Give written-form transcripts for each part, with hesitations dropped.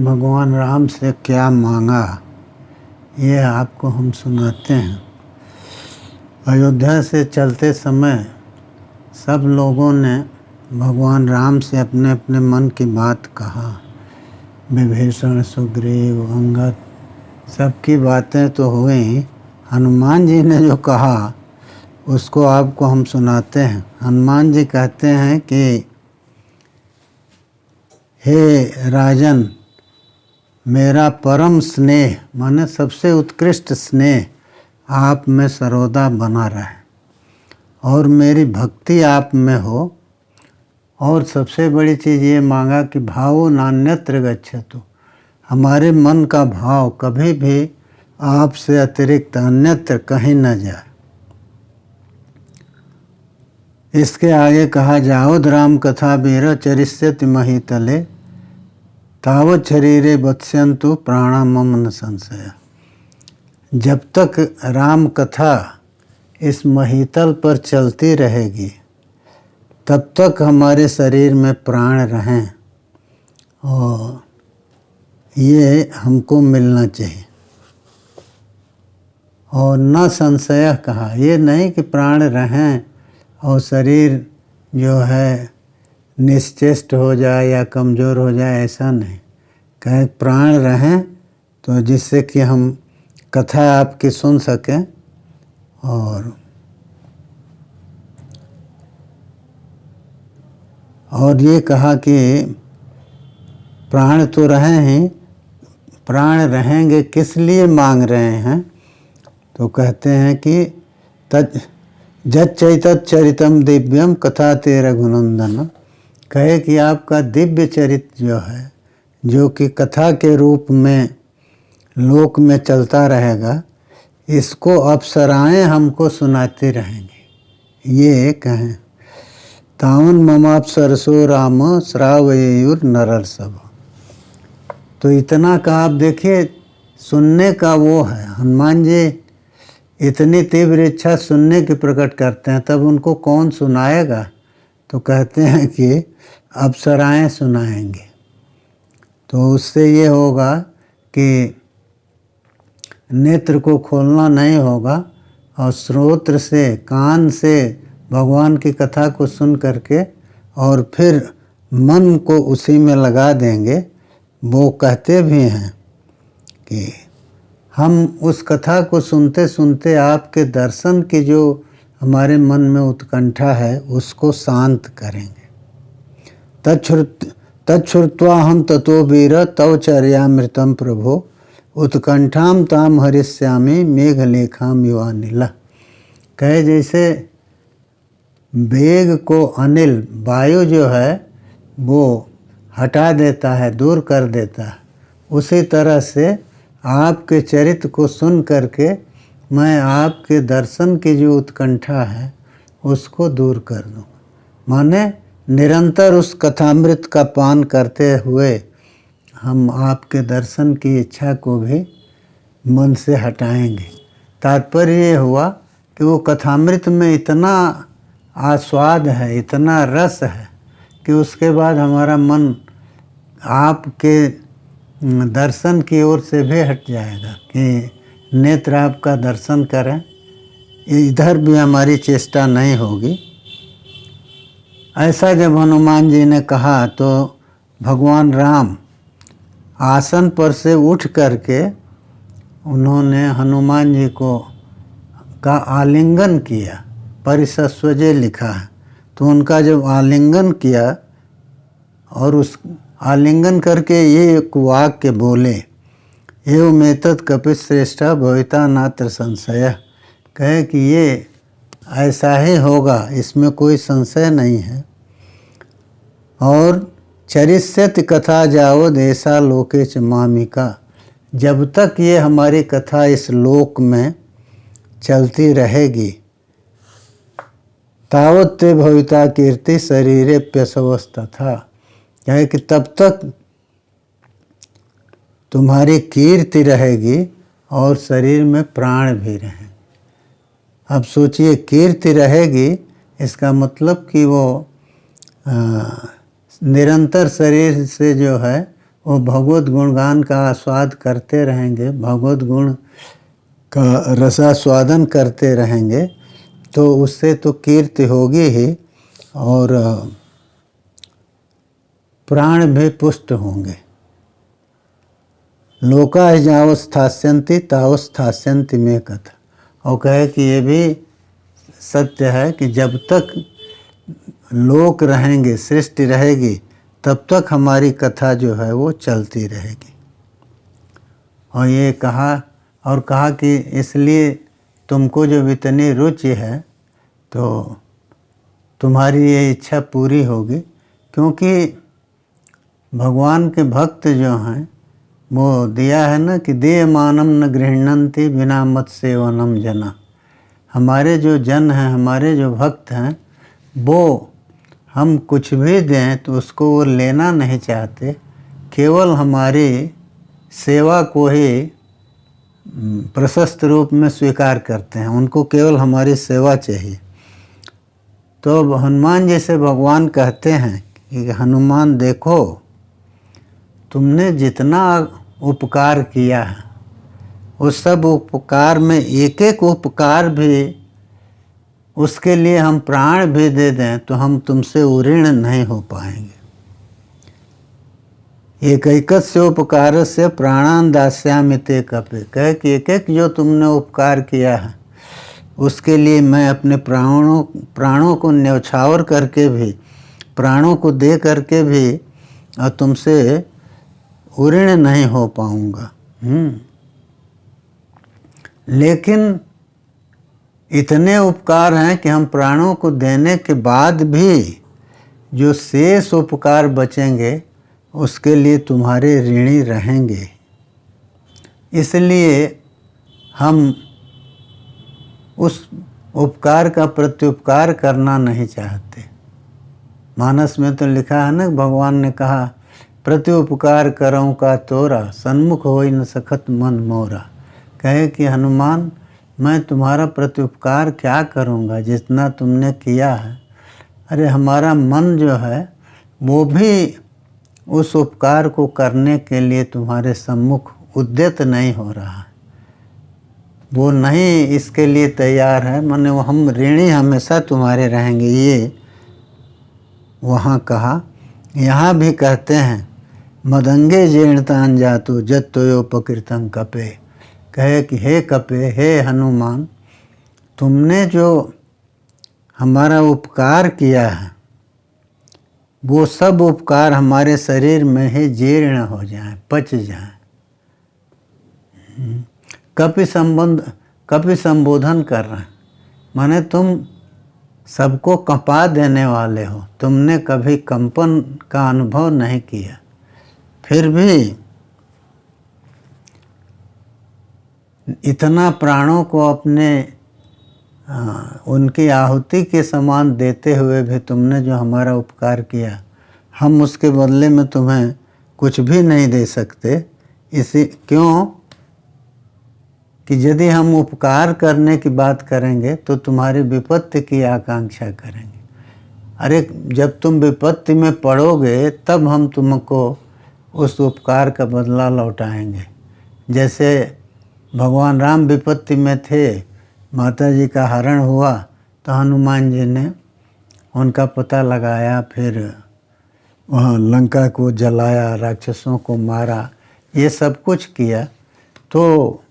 भगवान राम से क्या मांगा, ये आपको हम सुनाते हैं। अयोध्या से चलते समय सब लोगों ने भगवान राम से अपने अपने मन की बात कहा। विभीषण, सुग्रीव, अंगद, सबकी बातें तो हुई। हनुमान जी ने जो कहा उसको आपको हम सुनाते हैं। हनुमान जी कहते हैं कि हे राजन, मेरा परम स्नेह माने सबसे उत्कृष्ट स्नेह आप में सर्वदा बना रहे और मेरी भक्ति आप में हो। और सबसे बड़ी चीज़ ये मांगा कि भावो नान्यत्र गच्छतु, हमारे मन का भाव कभी भी आपसे अतिरिक्त अन्यत्र कहीं न जाए। इसके आगे कहा, जाओद राम कथा वीर चरिष्यति महीतले तावत शरीरे वत्स्यन्तु प्राणा मम न संशय। जब तक राम कथा इस महीतल पर चलती रहेगी तब तक हमारे शरीर में प्राण रहें, और ये हमको मिलना चाहिए। और न संशय कहा, ये नहीं कि प्राण रहें और शरीर जो है निश्चेष्ट हो जाए या कमज़ोर हो जाए, ऐसा नहीं। कहे प्राण रहें तो जिससे कि हम कथा आपकी सुन सकें। और ये कहा कि प्राण तो रहें ही, प्राण रहेंगे किस लिए मांग रहे हैं, तो कहते हैं कि जच्चैतत् चरितम दिव्यम कथा ते रघुनंदन। कहे कि आपका दिव्य चरित्र जो है, जो कि कथा के रूप में लोक में चलता रहेगा, इसको अप्सराएं हमको सुनाती रहेंगी। ये कहें, तावन ममाप्सरसो राम श्रावयुर नरर्षभ। तो इतना का आप देखिए, सुनने का वो है। हनुमान जी इतनी तीव्र इच्छा सुनने की प्रकट करते हैं, तब उनको कौन सुनाएगा? तो कहते हैं कि अप्सराएं सुनाएंगे। तो उससे ये होगा कि नेत्र को खोलना नहीं होगा और श्रोत्र से, कान से भगवान की कथा को सुन करके और फिर मन को उसी में लगा देंगे। वो कहते भी हैं कि हम उस कथा को सुनते सुनते आपके दर्शन की जो हमारे मन में उत्कंठा है उसको शांत करेंगे। तच्छ्रुत्वा हम ततो वीर तव चर्यामृतम प्रभो उत्कंठाम ताम हरिष्यामि मेघलेखाम युवानिल। कहे जैसे वेग को अनिल, वायु जो है वो हटा देता है, दूर कर देता है, उसी तरह से आपके चरित्र को सुन करके मैं आपके दर्शन की जो उत्कंठा है उसको दूर कर दूँ। माने निरंतर उस कथामृत का पान करते हुए हम आपके दर्शन की इच्छा को भी मन से हटाएंगे। तात्पर्य ये हुआ कि वो कथामृत में इतना आस्वाद है, इतना रस है कि उसके बाद हमारा मन आपके दर्शन की ओर से भी हट जाएगा कि नेत्र आपका दर्शन करें। इधर भी हमारी चेष्टा नहीं होगी। ऐसा जब हनुमान जी ने कहा तो भगवान राम आसन पर से उठ करके उन्होंने हनुमान जी का आलिंगन किया। परिसस्वजे लिखा है। तो उनका जब आलिंगन किया और उस आलिंगन करके ये एक वाक्य बोले, एवमेतत् कपिश्रेष्ठा भविता नात्र संशय। कहे कि ये ऐसा ही होगा, इसमें कोई संशय नहीं है। और चरिष्यति कथा जाओ देशा लोके च मामिका। जब तक ये हमारी कथा इस लोक में चलती रहेगी तावत ते भविता कीर्ति शरीरे प्यसवस्तथा। क्या कि तब तक तुम्हारी कीर्ति रहेगी और शरीर में प्राण भी रहेंगे। अब सोचिए, कीर्ति रहेगी, इसका मतलब कि वो निरंतर शरीर से जो है वो भगवत गुणगान का आस्वाद करते रहेंगे, भगवत गुण का रसास्वादन करते रहेंगे, तो उससे तो कीर्ति होगी ही और प्राण भी पुष्ट होंगे। लोका जावस्थास्यन्ति तावस्थास्यन्ति में कथा। और कहे कि ये भी सत्य है कि जब तक लोक रहेंगे, सृष्टि रहेगी, तब तक हमारी कथा जो है वो चलती रहेगी। और ये कहा कि इसलिए तुमको जब इतनी रुचि है तो तुम्हारी ये इच्छा पूरी होगी, क्योंकि भगवान के भक्त जो हैं वो दिया है ना कि देयमानम न गृह्णन्ति बिना मत सेवनम जना। हमारे जो जन हैं, हमारे जो भक्त हैं, वो हम कुछ भी दें तो उसको वो लेना नहीं चाहते, केवल हमारी सेवा को ही प्रशस्त रूप में स्वीकार करते हैं, उनको केवल हमारी सेवा चाहिए। तो हनुमान जी से भगवान कहते हैं कि हनुमान देखो, तुमने जितना उपकार किया है उस सब उपकार में एक एक उपकार भी, उसके लिए हम प्राण भी दे दें तो हम तुमसे उऋण नहीं हो पाएंगे। एकैकस्य उपकारस्य प्राणान् दास्यामि ते कपे। कहे कि एक एक जो तुमने उपकार किया है उसके लिए मैं अपने प्राणों को न्यौछावर करके भी, प्राणों को दे करके भी और तुमसे उऋण नहीं हो पाऊंगा। लेकिन इतने उपकार हैं कि हम प्राणों को देने के बाद भी जो शेष उपकार बचेंगे उसके लिए तुम्हारे ऋणी रहेंगे। इसलिए हम उस उपकार का प्रत्युपकार करना नहीं चाहते। मानस में तो लिखा है ना, भगवान ने कहा प्रत्युपकार करऊँ का तोरा, सन्मुख होई न सखत मन मोरा। कहे कि हनुमान मैं तुम्हारा प्रत्युपकार क्या करूँगा जितना तुमने किया है। अरे हमारा मन जो है वो भी उस उपकार को करने के लिए तुम्हारे सम्मुख उद्यत नहीं हो रहा है, वो नहीं इसके लिए तैयार है। माने वो हम ऋणी हमेशा तुम्हारे रहेंगे, ये वहाँ कहा। यहाँ भी कहते हैं मदंगे जीर्णतान जातु जत्तोयोपकृतं कपे। कहे कि हे कपे, हे हनुमान, तुमने जो हमारा उपकार किया है वो सब उपकार हमारे शरीर में ही जीर्ण हो जाएं, पच जाएं। कपि संबोधन कर रहे हैं, माने तुम सबको कंपा देने वाले हो, तुमने कभी कंपन का अनुभव नहीं किया, फिर भी इतना प्राणों को अपने उनकी आहुति के समान देते हुए भी तुमने जो हमारा उपकार किया, हम उसके बदले में तुम्हें कुछ भी नहीं दे सकते। इसी क्यों कि यदि हम उपकार करने की बात करेंगे तो तुम्हारी विपत्ति की आकांक्षा करेंगे। अरे जब तुम विपत्ति में पड़ोगे तब हम तुमको उस उपकार का बदला लौटाएंगे। जैसे भगवान राम विपत्ति में थे, माता जी का हरण हुआ तो हनुमान जी ने उनका पता लगाया, फिर वहाँ लंका को जलाया, राक्षसों को मारा, ये सब कुछ किया। तो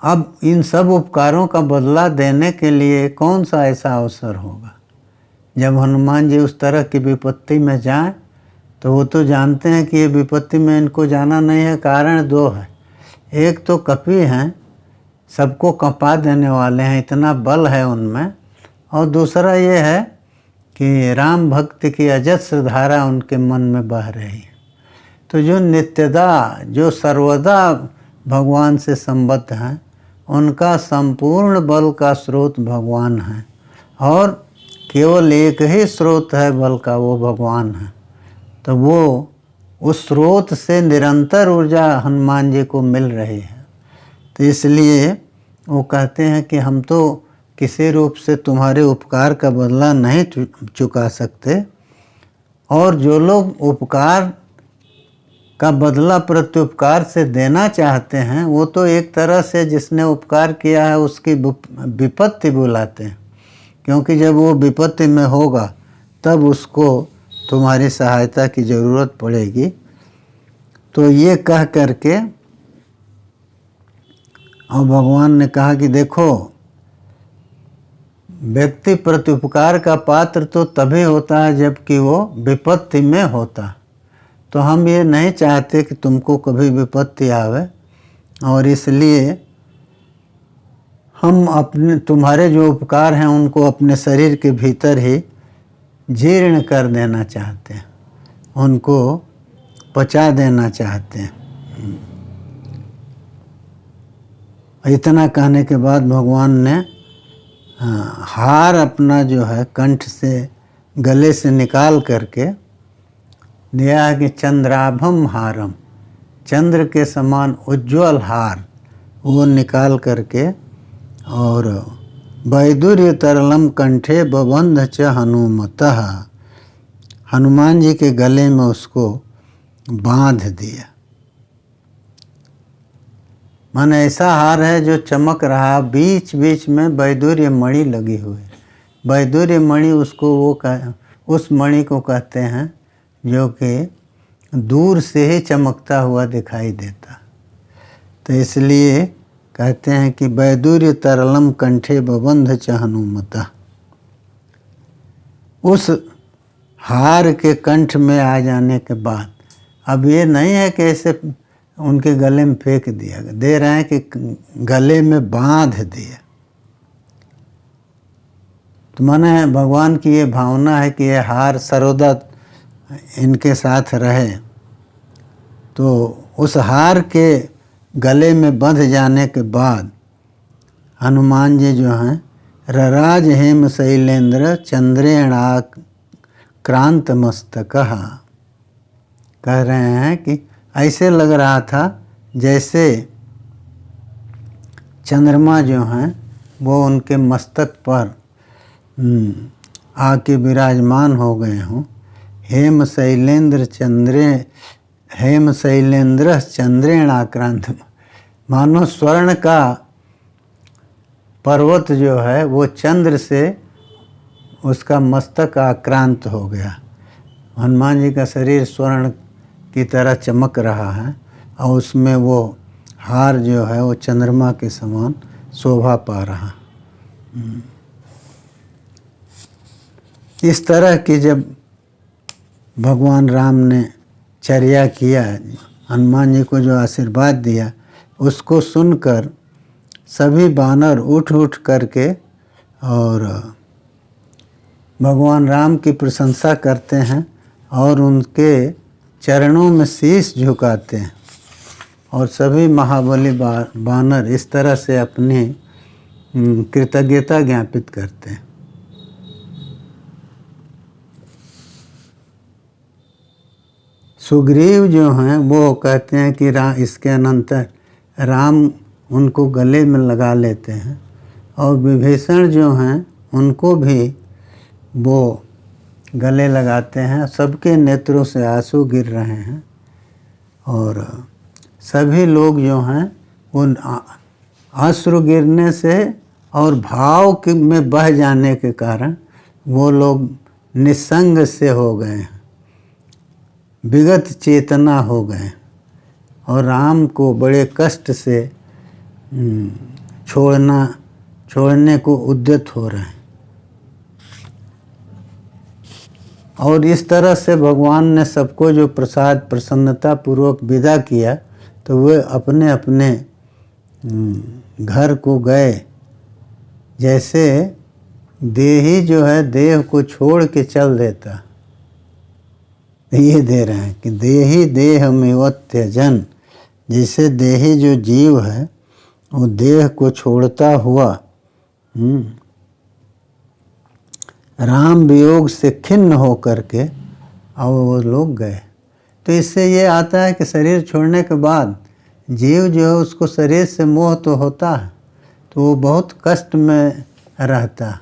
अब इन सब उपकारों का बदला देने के लिए कौन सा ऐसा अवसर होगा। जब हनुमान जी उस तरह की विपत्ति में जाएं तो वो तो जानते हैं कि ये विपत्ति में इनको जाना नहीं है। कारण दो है, एक तो कपि हैं, सबको कंपा देने वाले हैं, इतना बल है उनमें, और दूसरा ये है कि राम भक्ति की अजस्र धारा उनके मन में बह रही है। तो जो नित्यदा, जो सर्वदा भगवान से संबद्ध हैं, उनका संपूर्ण बल का स्रोत भगवान है, और केवल एक ही स्रोत है बल का, वो भगवान है। तो वो उस स्रोत से निरंतर ऊर्जा हनुमान जी को मिल रही है। तो इसलिए वो कहते हैं कि हम तो किसी रूप से तुम्हारे उपकार का बदला नहीं चुका सकते, और जो लोग उपकार का बदला प्रत्युपकार से देना चाहते हैं, वो तो एक तरह से जिसने उपकार किया है उसकी विपत्ति बुलाते हैं, क्योंकि जब वो विपत्ति में होगा तब उसको तुम्हारी सहायता की ज़रूरत पड़ेगी। तो ये कह करके और भगवान ने कहा कि देखो, व्यक्ति प्रत्युपकार का पात्र तो तभी होता है जबकि वो विपत्ति में होता। तो हम ये नहीं चाहते कि तुमको कभी विपत्ति आवे, और इसलिए हम अपने तुम्हारे जो उपकार हैं उनको अपने शरीर के भीतर ही जीर्ण कर देना चाहते हैं, उनको पचा देना चाहते हैं। इतना कहने के बाद भगवान ने हार अपना जो है कंठ से गले से निकाल करके दिया है कि चंद्राभम हारम, चंद्र के समान उज्ज्वल हार वो निकाल करके, और वैदुर्य तरलम कंठे बबंध च हनुमतः, हनुमान जी के गले में उसको बांध दिया। माने ऐसा हार है जो चमक रहा, बीच बीच में वैदुर्य मणि लगी हुई। वैदुर्य मणि उसको उस मणि को कहते हैं जो कि दूर से ही चमकता हुआ दिखाई देता। तो इसलिए कहते हैं कि वैदुर्य तरलम कंठे बबंध च हनुमतः। उस हार के कंठ में आ जाने के बाद अब ये नहीं है कि ऐसे उनके गले में फेंक दिया, दे रहे हैं कि गले में बांध दिया। तो माने भगवान की ये भावना है कि ये हार सर्वदा इनके साथ रहे। तो उस हार के गले में बंध जाने के बाद हनुमान जी जो हैं रराज हेम शैलेंद्र चंद्रेणा क्रांत मस्तकः, कह रहे हैं कि ऐसे लग रहा था जैसे चंद्रमा जो हैं वो उनके मस्तक पर आके विराजमान हो गए हों। हेम शैलेंद्र चंद्रेण आक्रांत, मानो स्वर्ण का पर्वत जो है वो चंद्र से उसका मस्तक आक्रांत हो गया। हनुमान जी का शरीर स्वर्ण की तरह चमक रहा है और उसमें वो हार जो है वो चंद्रमा के समान शोभा पा रहा। इस तरह की जब भगवान राम ने चर्या किया, हनुमान जी को जो आशीर्वाद दिया, उसको सुनकर सभी वानर उठ उठ करके और भगवान राम की प्रशंसा करते हैं और उनके चरणों में शीश झुकाते हैं। और सभी महाबली वानर इस तरह से अपनी कृतज्ञता ज्ञापित करते हैं। सुग्रीव जो हैं वो कहते हैं कि इसके अनंतर राम उनको गले में लगा लेते हैं, और विभीषण जो हैं उनको भी वो गले लगाते हैं। सबके नेत्रों से आंसू गिर रहे हैं और सभी लोग जो हैं उन अश्रु गिरने से और भाव में बह जाने के कारण वो लोग निस्संग से हो गए हैं, विगत चेतना हो गए और राम को बड़े कष्ट से छोड़ने को उद्यत हो रहे हैं। और इस तरह से भगवान ने सबको जो प्रसाद प्रसन्नता पूर्वक विदा किया, तो वे अपने अपने घर को गए। जैसे देही जो है देह को छोड़ के चल देता, ये दे रहे हैं कि देही देह में त्यजन, जैसे देही जो जीव है वो देह को छोड़ता हुआ राम वियोग से खिन्न हो करके और वो लोग गए। तो इससे ये आता है कि शरीर छोड़ने के बाद जीव जो है उसको शरीर से मोह तो होता है, तो वो बहुत कष्ट में रहता है।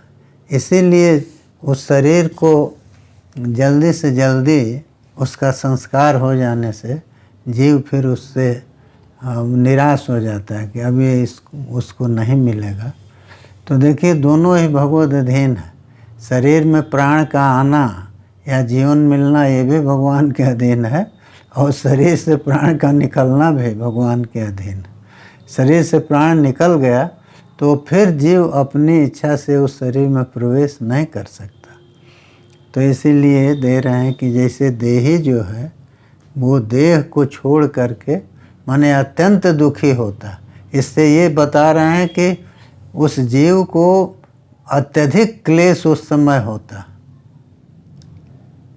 इसीलिए उस शरीर को जल्दी से जल्दी उसका संस्कार हो जाने से जीव फिर उससे निराश हो जाता है कि अब ये उसको नहीं मिलेगा। तो देखिए दोनों ही भगवद अधीन है। शरीर में प्राण का आना या जीवन मिलना ये भी भगवान के अधीन है, और शरीर से प्राण का निकलना भी भगवान के अधीन है। शरीर से प्राण निकल गया तो फिर जीव अपनी इच्छा से उस शरीर में प्रवेश नहीं कर सकता। तो इसीलिए दे रहे हैं कि जैसे देही जो है वो देह को छोड़ करके माने अत्यंत दुखी होता। इससे ये बता रहे हैं कि उस जीव को अत्यधिक क्लेश उस समय होता।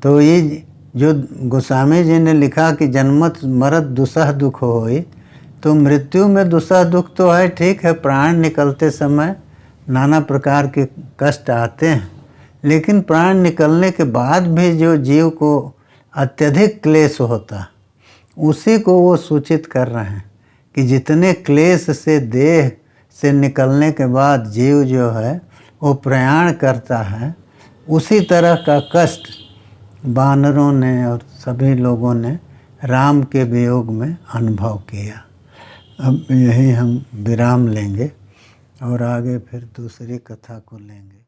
तो ये जो गोस्वामी जी ने लिखा कि जन्मत मरत दुसह दुख होई, तो मृत्यु में दुसह दुख तो है, ठीक है, प्राण निकलते समय नाना प्रकार के कष्ट आते हैं, लेकिन प्राण निकलने के बाद भी जो जीव को अत्यधिक क्लेश होता, उसी को वो सूचित कर रहे हैं कि जितने क्लेश से देह से निकलने के बाद जीव जो है वो प्रयाण करता है, उसी तरह का कष्ट वानरों ने और सभी लोगों ने राम के वियोग में अनुभव किया। अब यही हम विराम लेंगे और आगे फिर दूसरी कथा को लेंगे।